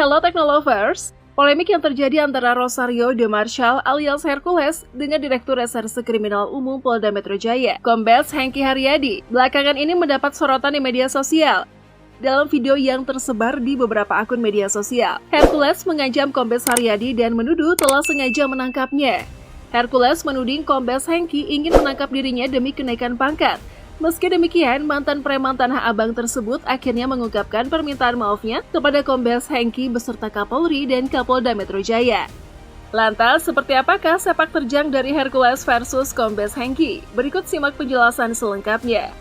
Halo Teknolovers, polemik yang terjadi antara Rosario de Marshall alias Hercules dengan Direktur Reserse Kriminal Umum Polda Metro Jaya, Kombes Hengky Haryadi, belakangan ini mendapat sorotan di media sosial. Dalam video yang tersebar di beberapa akun media sosial, Hercules mengancam Kombes Haryadi dan menuduh telah sengaja menangkapnya. Hercules menuding Kombes Hengky ingin menangkap dirinya demi kenaikan pangkat. Meski demikian, mantan preman Tanah Abang tersebut akhirnya mengungkapkan permintaan maafnya kepada Kombes Hengky beserta Kapolri dan Kapolda Metro Jaya. Lantas, seperti apakah sepak terjang dari Hercules versus Kombes Hengky? Berikut simak penjelasan selengkapnya.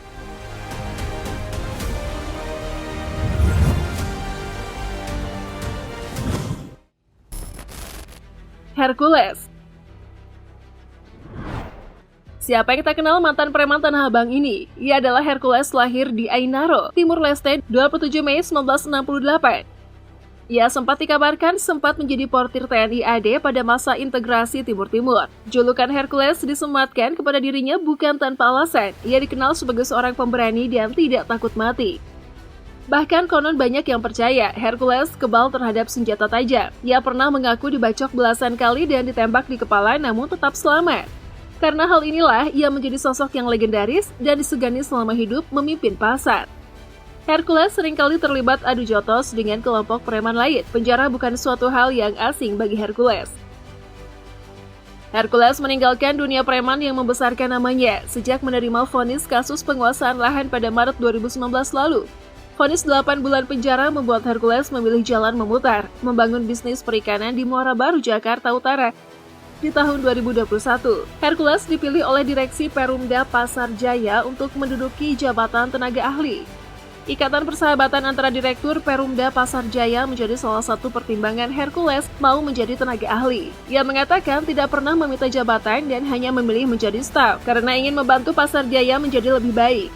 Hercules. Siapa yang tak kenal mantan preman Tanah Abang ini? Ia adalah Hercules, lahir di Ainaro, Timur Leste, 27 Mei 1968. Ia sempat dikabarkan sempat menjadi portir TNI AD pada masa integrasi Timur-Timur. Julukan Hercules disematkan kepada dirinya bukan tanpa alasan. Ia dikenal sebagai seorang pemberani dan tidak takut mati. Bahkan konon banyak yang percaya Hercules kebal terhadap senjata tajam. Ia pernah mengaku dibacok belasan kali dan ditembak di kepala namun tetap selamat. Karena hal inilah, ia menjadi sosok yang legendaris dan disegani selama hidup memimpin pasar. Hercules seringkali terlibat adu jotos dengan kelompok preman lain. Penjara bukan suatu hal yang asing bagi Hercules. Hercules meninggalkan dunia preman yang membesarkan namanya sejak menerima vonis kasus penguasaan lahan pada Maret 2019 lalu. Vonis 8 bulan penjara membuat Hercules memilih jalan memutar, membangun bisnis perikanan di Muara Baru, Jakarta Utara. Di tahun 2021, Hercules dipilih oleh Direksi Perumda Pasar Jaya untuk menduduki jabatan tenaga ahli. Ikatan persahabatan antara Direktur Perumda Pasar Jaya menjadi salah satu pertimbangan Hercules mau menjadi tenaga ahli. Ia mengatakan tidak pernah meminta jabatan dan hanya memilih menjadi staf karena ingin membantu Pasar Jaya menjadi lebih baik.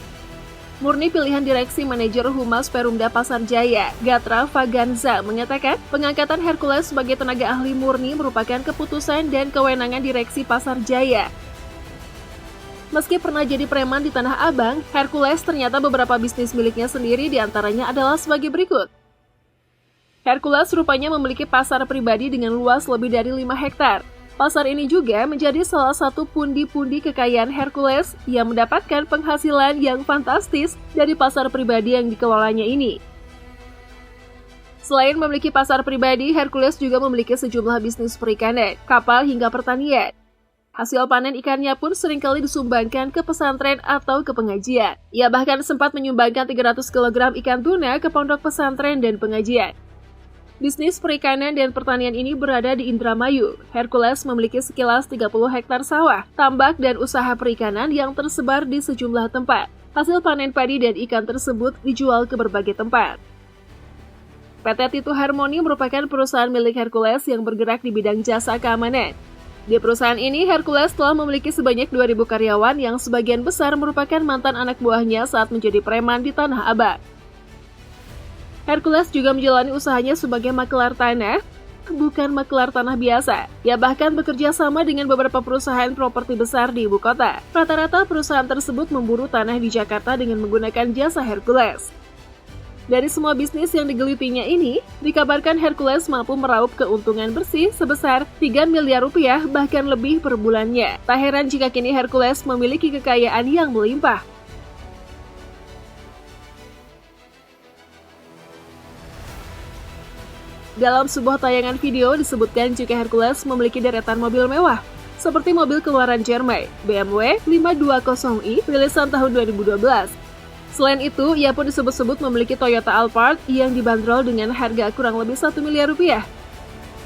Murni pilihan Direksi Manajer Humas Perumda Pasar Jaya, Gatra Faganza, mengatakan pengangkatan Hercules sebagai tenaga ahli murni merupakan keputusan dan kewenangan Direksi Pasar Jaya. Meski pernah jadi preman di Tanah Abang, Hercules ternyata beberapa bisnis miliknya sendiri diantaranya adalah sebagai berikut. Hercules rupanya memiliki pasar pribadi dengan luas lebih dari 5 hektar. Pasar ini juga menjadi salah satu pundi-pundi kekayaan Hercules yang mendapatkan penghasilan yang fantastis dari pasar pribadi yang dikelolanya ini. Selain memiliki pasar pribadi, Hercules juga memiliki sejumlah bisnis perikanan, kapal hingga pertanian. Hasil panen ikannya pun seringkali disumbangkan ke pesantren atau ke pengajian. Ia bahkan sempat menyumbangkan 300 kg ikan tuna ke pondok pesantren dan pengajian. Bisnis perikanan dan pertanian ini berada di Indramayu. Hercules memiliki sekilas 30 hektar sawah, tambak dan usaha perikanan yang tersebar di sejumlah tempat. Hasil panen padi dan ikan tersebut dijual ke berbagai tempat. PT Titu Harmoni merupakan perusahaan milik Hercules yang bergerak di bidang jasa keamanan. Di perusahaan ini, Hercules telah memiliki sebanyak 2.000 karyawan yang sebagian besar merupakan mantan anak buahnya saat menjadi preman di Tanah Abang. Hercules juga menjalani usahanya sebagai makelar tanah, bukan makelar tanah biasa. Ia bahkan bekerja sama dengan beberapa perusahaan properti besar di ibu kota. Rata-rata perusahaan tersebut memburu tanah di Jakarta dengan menggunakan jasa Hercules. Dari semua bisnis yang digelutinya ini, dikabarkan Hercules mampu meraup keuntungan bersih sebesar 3 miliar rupiah bahkan lebih per bulannya. Tak heran jika kini Hercules memiliki kekayaan yang melimpah. Dalam sebuah tayangan video disebutkan jika Hercules memiliki deretan mobil mewah, seperti mobil keluaran Jerman, BMW 520i rilisan tahun 2012. Selain itu, ia pun disebut-sebut memiliki Toyota Alphard yang dibanderol dengan harga kurang lebih 1 miliar rupiah.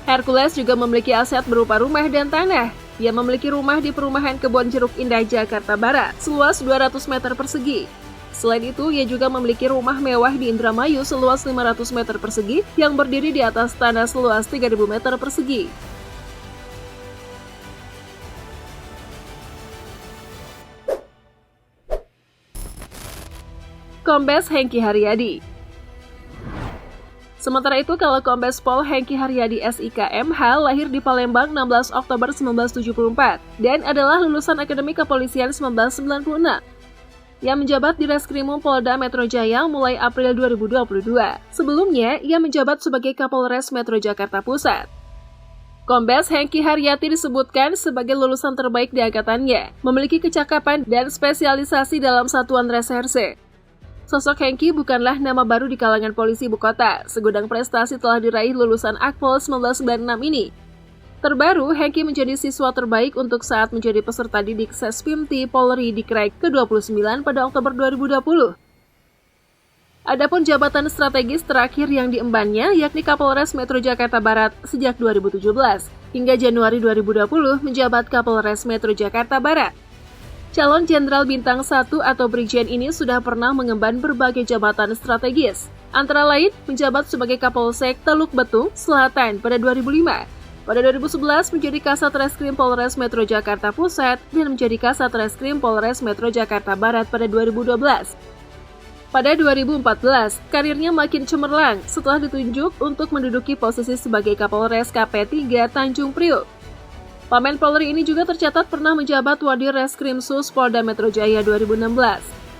Hercules juga memiliki aset berupa rumah dan tanah. Ia memiliki rumah di perumahan Kebon Jeruk Indah, Jakarta Barat, seluas 200 meter persegi. Selain itu, ia juga memiliki rumah mewah di Indramayu seluas 500 meter persegi yang berdiri di atas tanah seluas 3.000 meter persegi. Kombes Hengky Haryadi. Sementara itu, kalau Kombes Pol Hengky Haryadi SIKMH lahir di Palembang 16 Oktober 1974 dan adalah lulusan Akademi Kepolisian 1996. Ia menjabat di Reskrimum Polda Metro Jaya mulai April 2022. Sebelumnya, ia menjabat sebagai Kapolres Metro Jakarta Pusat. Kombes Hengki Haryati disebutkan sebagai lulusan terbaik di angkatannya, memiliki kecakapan dan spesialisasi dalam satuan reserse. Sosok Hengki bukanlah nama baru di kalangan polisi ibu kota. Segudang prestasi telah diraih lulusan Akpol 1996 ini. Terbaru, Hengki menjadi siswa terbaik untuk saat menjadi peserta didik Sespimti Polri Dikrek ke-29 pada Oktober 2020. Adapun jabatan strategis terakhir yang diembannya yakni Kapolres Metro Jakarta Barat sejak 2017 hingga Januari 2020 menjabat Kapolres Metro Jakarta Barat. Calon Jenderal Bintang 1 atau Brigjen ini sudah pernah mengemban berbagai jabatan strategis, antara lain menjabat sebagai Kapolsek Teluk Betung Selatan pada 2005. Pada 2011 menjadi Kasat Reskrim Polres Metro Jakarta Pusat dan menjadi Kasat Reskrim Polres Metro Jakarta Barat pada 2012. Pada 2014, karirnya makin cemerlang setelah ditunjuk untuk menduduki posisi sebagai Kapolres KP3 Tanjung Priok. Pamen Polri ini juga tercatat pernah menjabat Wadir Reskrimsus Polda Metro Jaya 2016,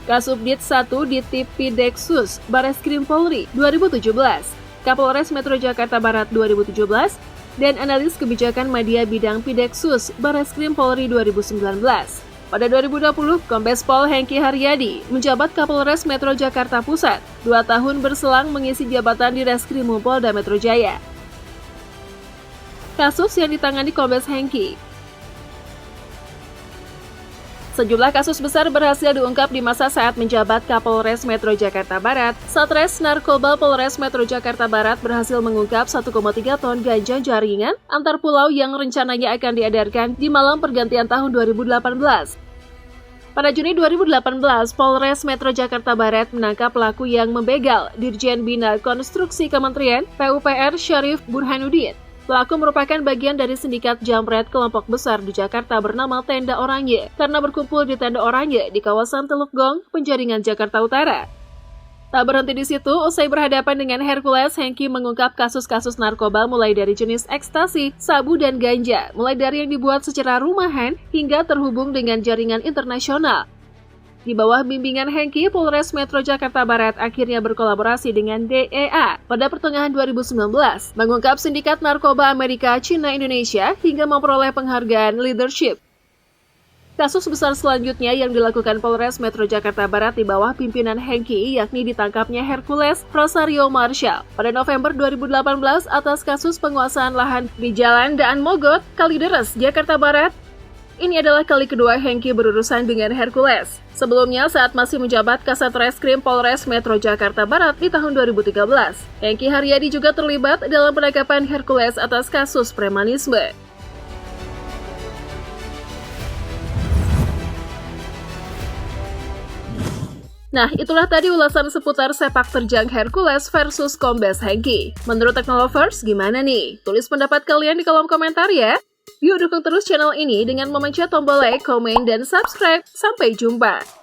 Kasubdit 1 Ditip Pideksus Bareskrim Polri 2017, Kapolres Metro Jakarta Barat 2017, dan analis kebijakan media bidang Pideksus Bareskrim Polri 2019. Pada 2020, Kombes Pol Hengki Haryadi menjabat Kapolres Metro Jakarta Pusat, 2 tahun berselang mengisi jabatan di Reskrimum Polda Metro Jaya. Kasus yang ditangani Kombes Hengki. Sejumlah kasus besar berhasil diungkap di masa saat menjabat Kapolres Metro Jakarta Barat. Satres Narkoba Polres Metro Jakarta Barat berhasil mengungkap 1,3 ton ganja jaringan antar pulau yang rencananya akan diedarkan di malam pergantian tahun 2018. Pada Juni 2018, Polres Metro Jakarta Barat menangkap pelaku yang membegal Dirjen Bina Konstruksi Kementerian PUPR Syarif Burhanuddin. Pelaku merupakan bagian dari sindikat jambret kelompok besar di Jakarta bernama Tenda Oranye karena berkumpul di Tenda Oranye di kawasan Teluk Gong, Penjaringan, Jakarta Utara. Tak berhenti di situ, usai berhadapan dengan Hercules, Hengki mengungkap kasus-kasus narkoba mulai dari jenis ekstasi, sabu, dan ganja, mulai dari yang dibuat secara rumahan hingga terhubung dengan jaringan internasional. Di bawah bimbingan Hengki, Polres Metro Jakarta Barat akhirnya berkolaborasi dengan DEA pada pertengahan 2019, mengungkap sindikat narkoba Amerika, Cina, Indonesia hingga memperoleh penghargaan leadership. Kasus besar selanjutnya yang dilakukan Polres Metro Jakarta Barat di bawah pimpinan Hengki yakni ditangkapnya Hercules Rosario Marshall pada November 2018 atas kasus penguasaan lahan di Jalan Daan Mogot, Kalideres, Jakarta Barat. Ini adalah kali kedua Hengki berurusan dengan Hercules. Sebelumnya, saat masih menjabat Kasat Reskrim Polres Metro Jakarta Barat di tahun 2013, Hengki Haryadi juga terlibat dalam penangkapan Hercules atas kasus premanisme. Nah, itulah tadi ulasan seputar sepak terjang Hercules versus Kombes Hengki. Menurut Teknolovers, gimana nih? Tulis pendapat kalian di kolom komentar ya! Yuk dukung terus channel ini dengan memencet tombol like, komen, dan subscribe. Sampai jumpa!